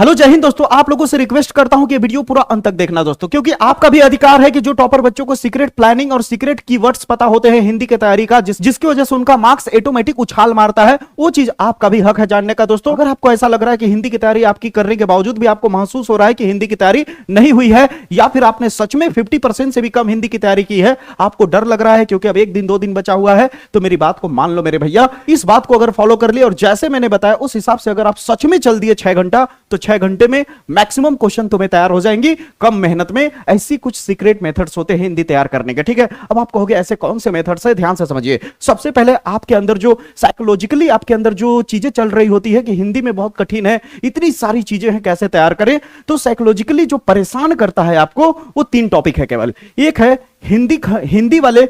Hello जय हिंद दोस्तों, आप लोगों से रिक्वेस्ट करता हूं कि वीडियो पूरा अंत तक देखना दोस्तों, क्योंकि आपका भी अधिकार है कि जो टॉपर बच्चों को सीक्रेट प्लानिंग और सीक्रेट कीवर्ड्स पता होते हैं हिंदी की तैयारी का, जिसकी वजह से उनका मार्क्स ऑटोमेटिक उछाल मारता है, वो चीज आपका भी हक है जानने का दोस्तों। अगर आपको ऐसा लग रहा है कि हिंदी की तैयारी आपकी करने के बावजूद भी आपको महसूस हो रहा है कि हिंदी की तैयारी नहीं हुई है, या फिर आपने सच में 50% से भी कम हिंदी की तैयारी की है, आपको डर लग रहा है क्योंकि अब 1 दिन 2 दिन बचा हुआ है, तो मेरी बात को मान लो मेरे भैया। इस बात को अगर फॉलो कर लिया और जैसे मैंने बताया उस हिसाब से अगर आप सच में चल दिए 6 घंटा, तो 6 घंटे में मैक्सिमम क्वेश्चन तुम्हें तैयार हो जाएंगी कम मेहनत में। ऐसी कुछ सीक्रेट मेथड्स होते हैं हिंदी तैयार करने के, ठीक है। अब आप कहोगे ऐसे कौन से मेथड्स है, ध्यान से समझिए। सबसे पहले आपके अंदर जो साइकोलॉजिकली आपके अंदर जो चीजें चल रही होती है कि हिंदी में बहुत कठिन है, इतनी सारी चीजें हैं, कैसे तैयार करें, तो साइकोलॉजिकली जो परेशान करता है आपको वो 3 टॉपिक है केवल। एक है हिंदी वाले,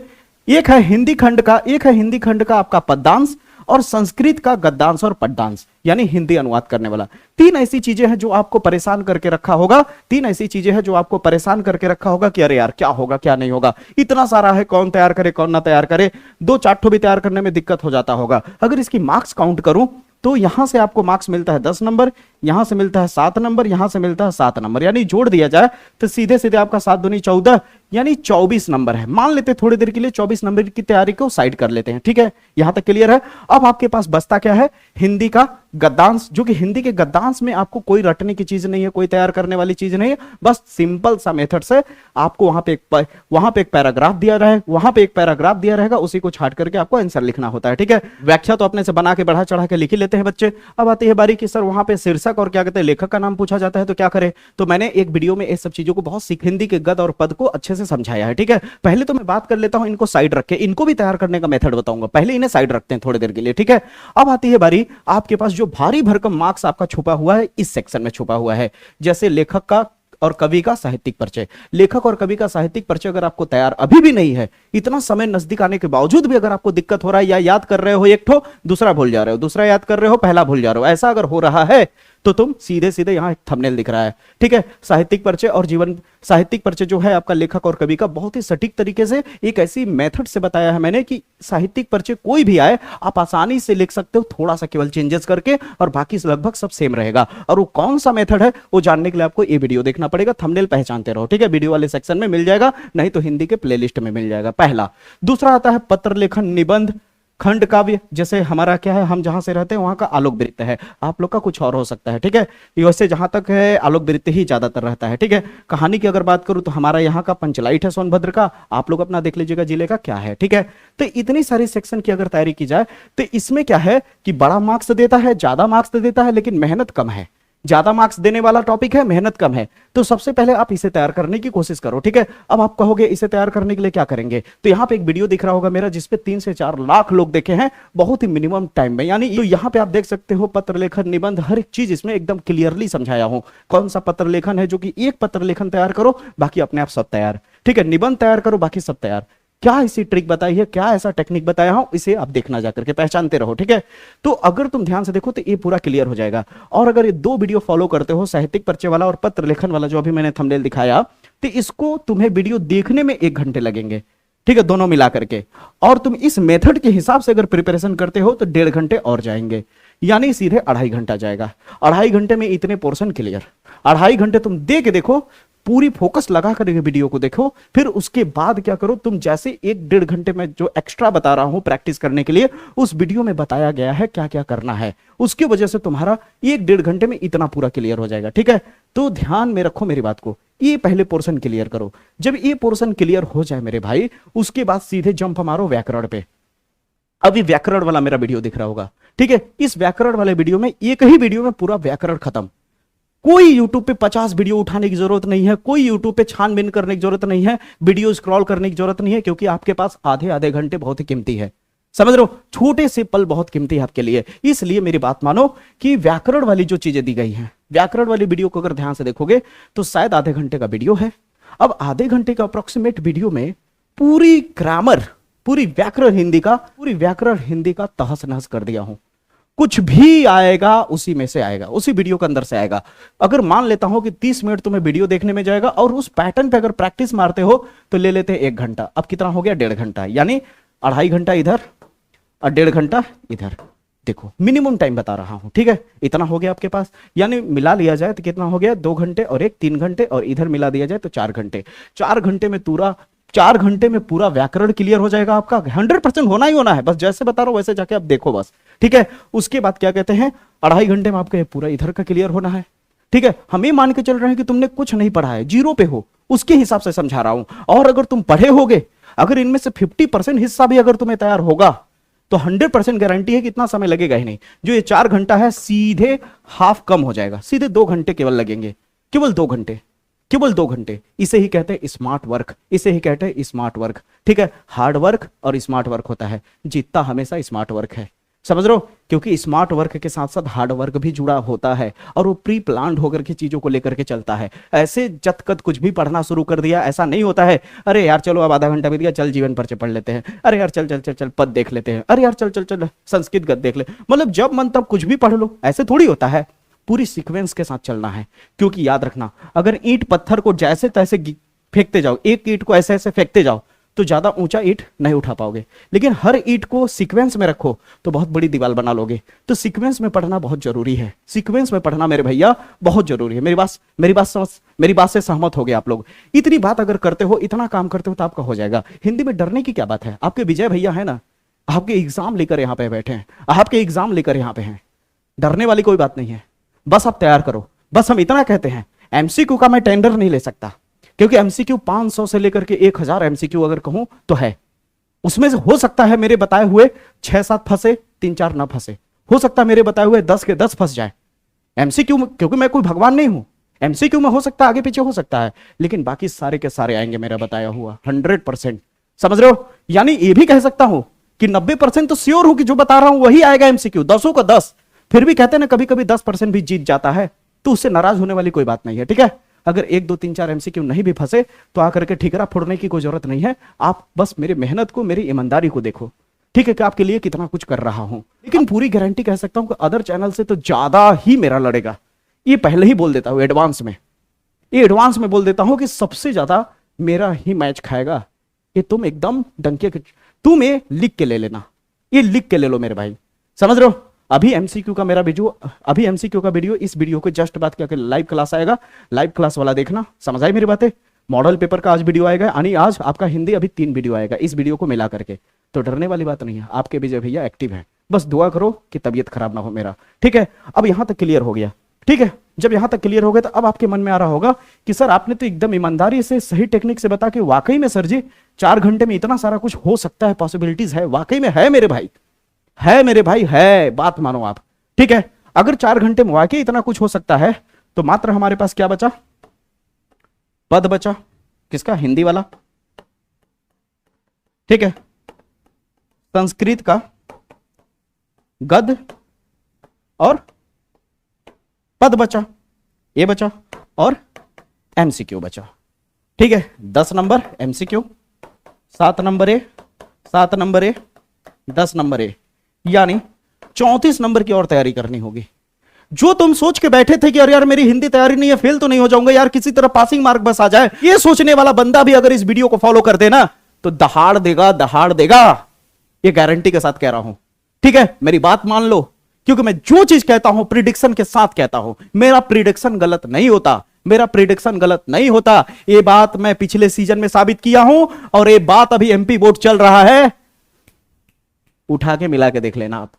एक है हिंदी खंड का आपका पद्यांश, और संस्कृत का गद्यांश और पद्यांश यानी हिंदी अनुवाद करने वाला। 3 ऐसी चीजें हैं जो आपको परेशान करके रखा होगा, 3 ऐसी चीजें हैं जो आपको परेशान करके रखा होगा कि अरे यार क्या होगा क्या नहीं होगा, इतना सारा है, कौन तैयार करे कौन ना तैयार करे, 2-4 ठो भी तैयार करने में दिक्कत हो जाता होगा। अगर इसकी मार्क्स काउंट करूं तो यहां से आपको मार्क्स मिलता है 10 नंबर, यहां से मिलता है 7 नंबर, यहां से मिलता है 7 नंबर, यानी जोड़ दिया जाए तो सीधे सीधे आपका 7 दूनी 14 यानी 24 नंबर है। मान लेते थोड़ी देर के लिए 24 नंबर की तैयारी को साइड कर लेते हैं, ठीक है, यहां तक क्लियर है। अब आपके पास बचता क्या है, हिंदी का गद्यांश, जो कि हिंदी के गद्यांश में आपको कोई रटने की चीज नहीं है, कोई तैयार करने वाली चीज नहीं है, बस सिंपल सा मेथड से आपको वहां पे एक पैराग्राफ दिया रहेगा, उसी को छाट करके आपको आंसर लिखना होता है, ठीक है। व्याख्या तो अपने से बना के बढ़ा चढ़ा के लिख ही लेते हैं बच्चे। अब आती है बारी कि सर वहां पे शीर्षक और क्या कहते हैं लेखक का नाम पूछा जाता है तो क्या करें, तो मैंने एक वीडियो में इस सब चीजों को बहुत हिंदी के गद और पद को अच्छे से समझाया है, ठीक है। पहले तो मैं बात कर लेता हूं, इनको साइड रख के इनको भी तैयार करने का मेथड बताऊंगा, पहले इन्हें साइड रखते हैं थोड़ी देर के लिए, ठीक है। अब आती है बारी आपके पास जो भारी भरकम मार्क्स आपका छुपा हुआ है, इस सेक्शन में छुपा हुआ है, जैसे लेखक का और कवि का साहित्यिक परिचय। लेखक और कवि का साहित्यिक परिचय अगर आपको तैयार अभी भी नहीं है, इतना समय नजदीक आने के बावजूद भी अगर आपको दिक्कत हो रहा है, या याद कर रहे हो एक ठो दूसरा भूल जा रहे हो, दूसरा याद कर रहे हो पहला भूल जा रहे हो, ऐसा अगर हो रहा है तो तुम सीधे सीधे यहां एक थंबनेल दिख रहा है, ठीक है। साहित्यिक परिचय और साहित्यिक परिचय जो है आपका लेखक और कवि का, बहुत ही सटीक तरीके से एक ऐसी मेथड से बताया है मैंने कि साहित्यिक परिचय कोई भी आए आप आसानी से लिख सकते हो, थोड़ा सा केवल चेंजेस करके, और बाकी लगभग सब सेम रहेगा। और वो कौन सा मेथड है वो जानने के लिए आपको ये वीडियो देखना पड़ेगा, थंबनेल पहचानते रहो, ठीक है। वीडियो वाले सेक्शन में मिल जाएगा, नहीं तो हिंदी के प्लेलिस्ट में मिल जाएगा, पहला। दूसरा आता है पत्र लेखन, निबंध, खंड काव्य, जैसे हमारा क्या है, हम जहां से रहते हैं वहां का आलोक वृत्त है, आप लोग का कुछ और हो सकता है, ठीक है। वैसे जहां तक है आलोक वृत्त ही ज्यादातर रहता है, ठीक है। कहानी की अगर बात करूं तो हमारा यहाँ का पंचलाइट है सोनभद्र का, आप लोग अपना देख लीजिएगा जिले का क्या है, ठीक है। तो इतनी सारी सेक्शन की अगर तैयारी की जाए तो इसमें क्या है कि बड़ा मार्क्स देता है, ज्यादा मार्क्स देता है, लेकिन मेहनत कम है। ज्यादा मार्क्स देने वाला टॉपिक है, मेहनत कम है, तो सबसे पहले आप इसे तैयार करने की कोशिश करो, ठीक है। अब आप कहोगे इसे तैयार करने के लिए क्या करेंगे, तो यहाँ पे एक वीडियो दिख रहा होगा मेरा जिसपे 3 से 4 लाख लोग देखे हैं बहुत ही मिनिमम टाइम में, यानी तो यहाँ पे आप देख सकते हो पत्र लेखन, निबंध, हर एक चीज इसमें एकदम क्लियरली समझाया हूं। कौन सा पत्र लेखन है, जो कि एक पत्र लेखन तैयार करो बाकी अपने आप सब तैयार, ठीक है। निबंध तैयार करो बाकी सब तैयार। क्या ऐसी ट्रिक बताई है, क्या ऐसा टेक्निक बताया हूं, इसे आप देखना जाकर के पहचानते रहो, ठीक है। तो अगर तुम ध्यान से देखो तो ये पूरा क्लियर हो जाएगा। और अगर ये 2 वीडियो फॉलो करते हो, साहित्यिक परिचय वाला और पत्र लेखन वाला जो अभी मैंने थंबनेल दिखाया, तो इसको तुम्हें वीडियो देखने में 1 घंटे लगेंगे, ठीक है, दोनों मिला करके। और तुम इस मेथड के हिसाब से अगर प्रिपरेशन करते हो तो 1.5 घंटे और जाएंगे, यानी सीधे 2.5 घंटा जाएगा। 2.5 घंटे में इतने पोर्शन क्लियर, 2.5 घंटे तुम दे के देखो, पूरी फोकस लगा कर वीडियो को देखो, फिर उसके बाद क्या करो, तुम जैसे 1-1.5 घंटे में जो एक्स्ट्रा बता रहा हूं प्रैक्टिस करने के लिए, उस वीडियो में बताया गया है क्या क्या करना है, उसकी वजह से तुम्हारा 1-1.5 घंटे में इतना पूरा क्लियर हो जाएगा, ठीक है। तो ध्यान में रखो मेरी बात को, ये पहले पोर्शन क्लियर करो। जब ये पोर्शन क्लियर हो जाए मेरे भाई, उसके बाद सीधे जंप मारो व्याकरण पे। अभी व्याकरण वाला मेरा वीडियो दिख रहा होगा, ठीक है। इस व्याकरण वाले वीडियो में, एक ही वीडियो में पूरा व्याकरण खत्म। कोई YouTube पे 50 वीडियो उठाने की जरूरत नहीं है, कोई YouTube पे छानबीन करने की जरूरत नहीं है, वीडियो स्क्रॉल करने की जरूरत नहीं है, क्योंकि आपके पास आधे घंटे बहुत ही कीमती है, समझ रहे हो, छोटे से पल बहुत कीमती है आपके लिए। इसलिए मेरी बात मानो कि व्याकरण वाली जो चीजें दी गई हैं, व्याकरण वाली वीडियो को अगर ध्यान से देखोगे तो शायद आधे घंटे का वीडियो है। अब आधे घंटे का अप्रोक्सीमेट वीडियो में पूरी ग्रामर, पूरी व्याकरण हिंदी का तहस नहस कर दिया हूं। कुछ भी आएगा उसी में से आएगा, उसी वीडियो के अंदर से आएगा। अगर मान लेता हूं कि 30 मिनट तुम्हें वीडियो देखने में जाएगा और उस पैटर्न पे अगर प्रैक्टिस मारते हो तो ले लेते हैं 1 घंटा। अब कितना हो गया, 1.5 घंटा, यानी 2.5 घंटा इधर और 1.5 घंटा इधर। देखो मिनिमम टाइम बता रहा हूं, ठीक है, इतना हो गया आपके पास, यानी मिला लिया जाए तो कितना हो गया, 2 घंटे और 3 घंटे, और इधर मिला दिया जाए तो 4 घंटे। 4 घंटे में पूरा 4 घंटे में पूरा व्याकरण क्लियर हो जाएगा आपका, 100% होना ही होना है, बस जैसे बता रहा हूं वैसे जाके आप देखो बस, ठीक है। उसके बाद क्या कहते हैं, 2.5 घंटे में आपका पूरा इधर का क्लियर होना है, ठीक है। हम ये मान के चल रहे हैं कि तुमने कुछ नहीं पढ़ा है, जीरो पे हो, उसके हिसाब से समझा रहा हूं। और अगर तुम पढ़े होगे, अगर इनमें से 50% हिस्सा भी अगर तुम्हें तैयार होगा तो 100% गारंटी है कि इतना समय लगेगा ही नहीं। जो ये 4 घंटा है सीधे हाफ कम हो जाएगा, सीधे 2 घंटे केवल लगेंगे, केवल 2 घंटे, केवल 2 घंटे। इसे ही कहते हैं स्मार्ट वर्क, इसे ही कहते हैं स्मार्ट वर्क, ठीक है। हार्ड वर्क और स्मार्ट वर्क होता है, जीतता हमेशा स्मार्ट वर्क है, समझ रहे हो, क्योंकि स्मार्ट वर्क के साथ साथ हार्ड वर्क भी जुड़ा होता है और वो प्री प्लान्ड होकर के चीजों को लेकर के चलता है। ऐसे जतकत कुछ भी पढ़ना शुरू कर दिया, ऐसा नहीं होता है, अरे यार चलो अब आधा घंटा बीत गया, चल जीवन परिचय पढ़ लेते हैं, अरे यार चल चल चल चल पद देख लेते हैं, अरे यार चल चल चल संस्कृत गद्य देख ले, मतलब जब मन तब कुछ भी पढ़ लो, ऐसे थोड़ी होता है। पूरी सीक्वेंस के साथ चलना है, क्योंकि याद रखना, अगर ईंट पत्थर को जैसे तैसे फेंकते जाओ, एक ईंट को ऐसे ऐसे फेंकते जाओ तो ज्यादा ऊंचा ईंट नहीं उठा पाओगे, लेकिन हर ईंट को सीक्वेंस में रखो तो बहुत बड़ी दीवार बना लोगे। तो सीक्वेंस में पढ़ना बहुत जरूरी है, सीक्वेंस में पढ़ना मेरे भैया बहुत जरूरी है। मेरी बात से सहमत हो गए आप लोग। इतनी बात अगर करते हो, इतना काम करते हो तो आपका हो जाएगा। हिंदी में डरने की क्या बात है, आपके विजय भैया है ना, आपके एग्जाम लेकर यहाँ पे बैठे हैं, आपके एग्जाम लेकर यहाँ पे हैं, डरने वाली कोई बात नहीं है, बस आप तैयार करो। बस हम इतना कहते हैं, एमसीक्यू का मैं टेंडर नहीं ले सकता, क्योंकि एमसीक्यू 500 से लेकर के 1000 एमसीक्यू अगर कहूं तो है, उसमें से हो सकता है मेरे बताए हुए 6-7 फंसे, 3-4 ना फंसे, हो सकता है मेरे बताए हुए 10 के 10 फंस जाए एमसीक्यू में, क्योंकि मैं कोई भगवान नहीं हूं। एमसीक्यू में हो सकता है आगे पीछे हो सकता है, लेकिन बाकी सारे के सारे आएंगे मेरा बताया हुआ 100%, समझ रहे हो। यानी ये भी कह सकता हूं कि 90% तो श्योर हूं कि जो बता रहा हूं वही आएगा एमसीक्यू, 10 का 10। फिर भी कहते हैं ना कभी कभी 10% भी जीत जाता है, तो उससे नाराज होने वाली कोई बात नहीं है, ठीक है। अगर 1 2 3 4 एमसीक्यू नहीं भी फंसे तो आकर के ठिकरा फोड़ने की कोई जरूरत नहीं है, आप बस मेरी मेहनत को, मेरी ईमानदारी को देखो, ठीक है, कि आपके लिए कितना कुछ कर रहा हूं। लेकिन पूरी गारंटी कह सकता हूं कि अदर चैनल से तो ज्यादा ही मेरा लड़ेगा, ये पहले ही बोल देता हूं एडवांस में, ये एडवांस में बोल देता हूं कि सबसे ज्यादा मेरा ही मैच खाएगा। ये तुम एकदम डंके, तुम ये लिख के ले लेना, ये लिख के ले लो मेरे भाई, समझ रहे हो। अभी एमसीक्यू का मेरा वीडियो, अभी एमसीक्यू का वीडियो, इस वीडियो के जस्ट बाद क्या लाइव क्लास आएगा, लाइव क्लास वाला देखना, समझ आई मेरी बातें। मॉडल पेपर का आज वीडियो आएगा, यानी आज आपका हिंदी अभी 3 वीडियो आएगा इस वीडियो को मिला करके, तो डरने वाली बात नहीं है। आपके विजय भैया एक्टिव है, बस दुआ करो कि तबीयत खराब ना हो मेरा, ठीक है। अब यहां तक क्लियर हो गया, ठीक है। जब यहां तक क्लियर हो गया तो अब आपके मन में आ रहा होगा कि सर आपने तो एकदम ईमानदारी से सही टेक्निक से बता कि वाकई में सर जी 4 घंटे में इतना सारा कुछ हो सकता है, पॉसिबिलिटीज है, वाकई में है मेरे भाई, है मेरे भाई, है, बात मानो आप, ठीक है। अगर 4 घंटे में वाकई इतना कुछ हो सकता है तो मात्र हमारे पास क्या बचा, पद बचा, किसका, हिंदी वाला, ठीक है। संस्कृत का गद्य और पद बचा, ये बचा, और एमसीक्यू बचा, ठीक है। 10 number MCQ, 7 number A, 7 number A, 10 number A, यानी 34 नंबर की और तैयारी करनी होगी। जो तुम सोच के बैठे थे कि अरे यार मेरी हिंदी तैयारी नहीं है, फेल तो नहीं हो जाऊंगा यार, किसी तरह पासिंग मार्क बस आ जाए, ये सोचने वाला बंदा भी अगर इस वीडियो को फॉलो कर देना तो दहाड़ देगा, दहाड़ देगा, ये गारंटी के साथ कह रहा हूं, ठीक है। मेरी बात मान लो, क्योंकि मैं जो चीज कहता हूं प्रिडिक्शन के साथ कहता हूं, मेरा प्रिडिक्शन गलत नहीं होता, मेरा प्रिडिक्शन गलत नहीं होता। ये बात मैं पिछले सीजन में साबित किया हूं, और ये बात अभी एमपी बोर्ड चल रहा है, उठा के मिला के देख लेना आप,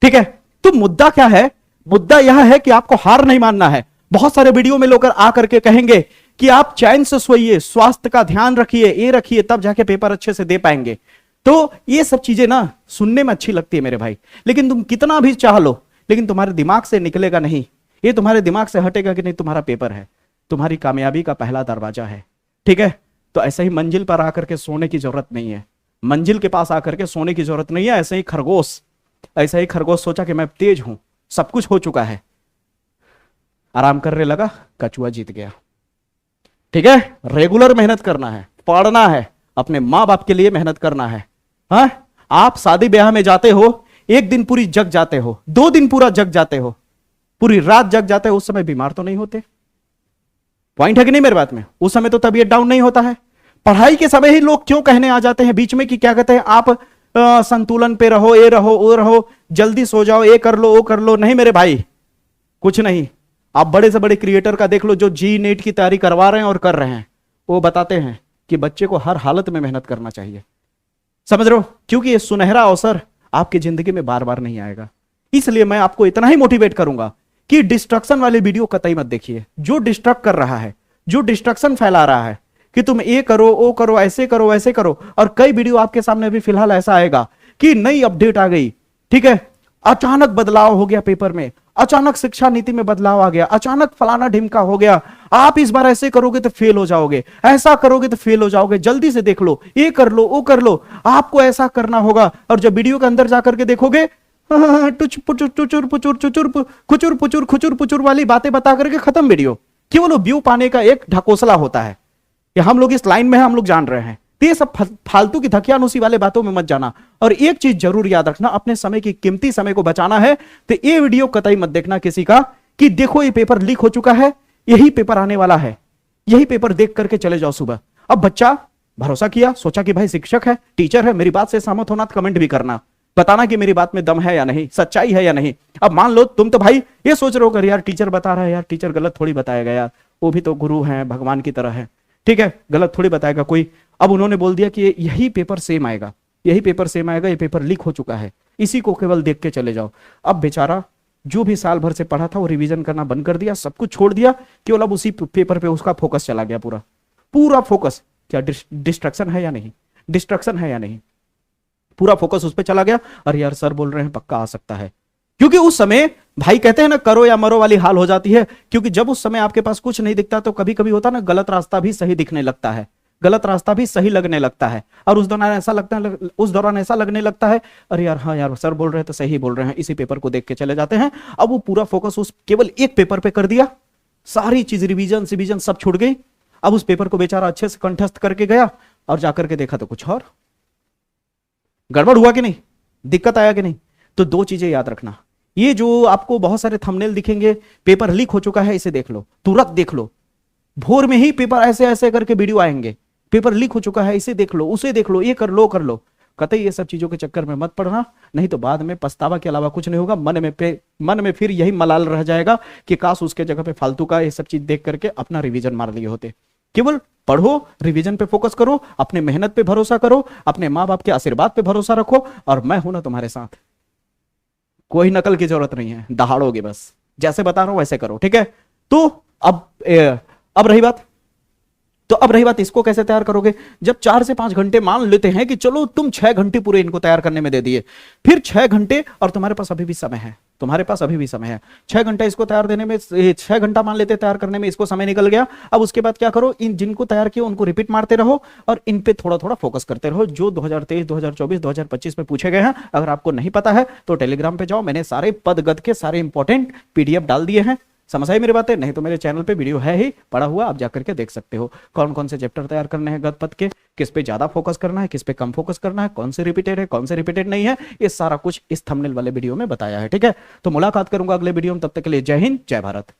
ठीक है। तो मुद्दा क्या है, मुद्दा यह है कि आपको हार नहीं मानना है। बहुत सारे वीडियो में लोग आकर के कहेंगे कि आप चैन से सोइए, स्वास्थ्य का ध्यान रखिए, ये रखिए, तब जाके पेपर अच्छे से दे पाएंगे। तो ये सब चीजें ना सुनने में अच्छी लगती है मेरे भाई, लेकिन तुम कितना भी चाह लो, लेकिन तुम्हारे दिमाग से निकलेगा नहीं, ये तुम्हारे दिमाग से हटेगा कि नहीं तुम्हारा पेपर है, तुम्हारी कामयाबी का पहला दरवाजा है, ठीक है। तो ऐसे ही मंजिल पर आकर के सोने की जरूरत नहीं है, मंजिल के पास आकर के सोने की जरूरत नहीं है। ऐसे ही खरगोश सोचा कि मैं तेज हूं, सब कुछ हो चुका है, आराम करने लगा, कछुआ जीत गया, ठीक है। रेगुलर मेहनत करना है, पढ़ना है, अपने मां बाप के लिए मेहनत करना है। हाँ, आप शादी ब्याह में जाते हो, 1 दिन पूरी जग जाते हो, 2 दिन पूरा जग जाते हो, पूरी रात जग जाते हो, उस समय बीमार तो नहीं होते, पॉइंट है कि नहीं मेरे बात में, उस समय तो तबीयत डाउन नहीं होता है। पढ़ाई के समय ही लोग क्यों कहने आ जाते हैं बीच में कि क्या कहते हैं, आप संतुलन पे रहो, ये रहो वो रहो, जल्दी सो जाओ, ये कर लो वो कर लो। नहीं मेरे भाई, कुछ नहीं। आप बड़े से बड़े क्रिएटर का देख लो जो जी नेट की तैयारी करवा रहे हैं और कर रहे हैं, वो बताते हैं कि बच्चे को हर हालत में मेहनत करना चाहिए। समझ रहे हो? क्योंकि ये सुनहरा अवसर आपकी जिंदगी में बार बार नहीं आएगा। इसलिए मैं आपको इतना ही मोटिवेट करूंगा कि डिस्ट्रक्शन वाले वीडियो कतई मत देखिए। जो डिस्ट्रक्ट कर रहा है, जो डिस्ट्रक्शन फैला रहा है कि तुम ये करो वो करो, ऐसे करो वैसे करो, और कई वीडियो आपके सामने अभी फिलहाल ऐसा आएगा कि नई अपडेट आ गई, ठीक है, अचानक बदलाव हो गया पेपर में, अचानक शिक्षा नीति में बदलाव आ गया, अचानक फलाना ढिमका हो गया, आप इस बार ऐसे करोगे तो फेल हो जाओगे, ऐसा करोगे तो फेल हो जाओगे, जल्दी से देख लो, ये कर लो वो कर लो, आपको ऐसा करना होगा। और जब वीडियो के अंदर जाकर के देखोगे, टुच पुचुर चुचुर पुचुर चुचुर खुचुर पुचुर खुचुर पुचुर वाली बातें बता करके खत्म वीडियो। केवल व्यू पाने का एक ढकोसला होता है कि हम लोग इस लाइन में हैं, हम लोग जान रहे हैं। तो ये सब फालतू की धकियानुसी वाले बातों में मत जाना। और एक चीज जरूर याद रखना, अपने समय की कीमती समय को बचाना है तो ये वीडियो कतई मत देखना किसी का कि देखो ये पेपर लीक हो चुका है, यही पेपर आने वाला है, यही पेपर देख करके चले जाओ सुबह। अब बच्चा भरोसा किया, सोचा कि भाई शिक्षक है, टीचर है, मेरी बात से सहमत होना तो कमेंट भी करना, बताना कि मेरी बात में दम है या नहीं, सच्चाई है या नहीं। अब मान लो तुम तो भाई ये सोच रहे हो कर यार टीचर बता रहा है, यार टीचर गलत थोड़ी बताएगा यार, वो भी तो गुरु है, भगवान की तरह है, ठीक है, गलत थोड़ी बताएगा कोई। अब उन्होंने बोल दिया कि यही पेपर सेम आएगा, यही पेपर सेम आएगा, ये पेपर लीक हो चुका है, इसी को केवल देख के चले जाओ। अब बेचारा जो भी साल भर से पढ़ा था वो रिवीजन करना बंद कर दिया, सब कुछ छोड़ दिया, केवल अब उसी पेपर पे उसका फोकस चला गया, पूरा पूरा फोकस। क्या डिस्ट्रक्शन है या नहीं? डिस्ट्रक्शन है या नहीं? पूरा फोकस उस पर चला गया। अरे यार सर बोल रहे हैं पक्का आ सकता है, क्योंकि उस समय भाई कहते हैं ना करो या मरो वाली हाल हो जाती है। क्योंकि जब उस समय आपके पास कुछ नहीं दिखता तो कभी कभी होता ना गलत रास्ता भी सही दिखने लगता है, गलत रास्ता भी सही लगने लगता है। और उस दौरान ऐसा लगने लगता है अरे यार हाँ यार सर बोल रहे हैं तो सही बोल रहे हैं, इसी पेपर को देख के चले जाते हैं। अब वो पूरा फोकस उस केवल एक पेपर पे कर दिया, सारी चीज रिवीजन सब छूट गई। अब उस पेपर को बेचारा अच्छे से कंठस्थ करके गया और जाकर के देखा तो कुछ और। गड़बड़ हुआ कि नहीं? दिक्कत आया कि नहीं? तो दो चीजें याद रखना, ये जो आपको बहुत सारे थंबनेल दिखेंगे पेपर लीक हो चुका है, इसे देख लो, तुरंत देख लो। भोर में ही पेपर ऐसे ऐसे करके वीडियो आएंगे, पेपर लीक हो चुका है, इसे देख लो, उसे देख लो, ये कर लो। कतई ये सब चीजों के चक्कर में मत पड़ना, नहीं तो बाद में पछतावा के अलावा कुछ नहीं होगा। मन में फिर यही मलाल रह जाएगा कि काश उसके जगह पे फालतू का ये सब चीज देख करके अपना रिवीजन मार लिए होते। केवल पढ़ो, रिवीजन पे फोकस करो, अपने मेहनत पे भरोसा करो, अपने माँ बाप के आशीर्वाद पे भरोसा रखो, और मैं हूं ना तुम्हारे साथ। कोई नकल की जरूरत नहीं है, दहाड़ोगे बस, जैसे बता रहा हूं वैसे करो, ठीक है। तो अब रही बात इसको कैसे तैयार करोगे। जब 4 से 5 घंटे मान लेते हैं कि चलो तुम 6 घंटे पूरे इनको तैयार करने में दे दिए, फिर 6 घंटे और तुम्हारे पास अभी भी समय है, 6 घंटा इसको तैयार देने में, 6 घंटा मान लेते तैयार करने में इसको समय निकल गया। अब उसके बाद क्या करो, इन जिनको तैयार किया उनको रिपीट मारते रहो और इन पे थोड़ा थोड़ा फोकस करते रहो, जो 2023, 2024, 2025 में पूछे गए हैं। अगर आपको नहीं पता है तो टेलीग्राम पे जाओ, मैंने सारे पद गद के सारे इंपॉर्टेंट पीडीएफ डाल दिए हैं। समझ आई मेरी बातें? नहीं तो मेरे चैनल पे वीडियो है ही पड़ा हुआ, आप जाकर के देख सकते हो कौन कौन से चैप्टर तैयार करने हैं गद पद के, किस पे ज्यादा फोकस करना है, किस पे कम फोकस करना है, कौन से रिपीटेड है, कौन से रिपीटेड नहीं है, ये सारा कुछ इस थंबनेल वाले वीडियो में बताया है, ठीक है। तो मुलाकात करूंगा अगले वीडियो में, तब तक के लिए जय हिंद, जय भारत।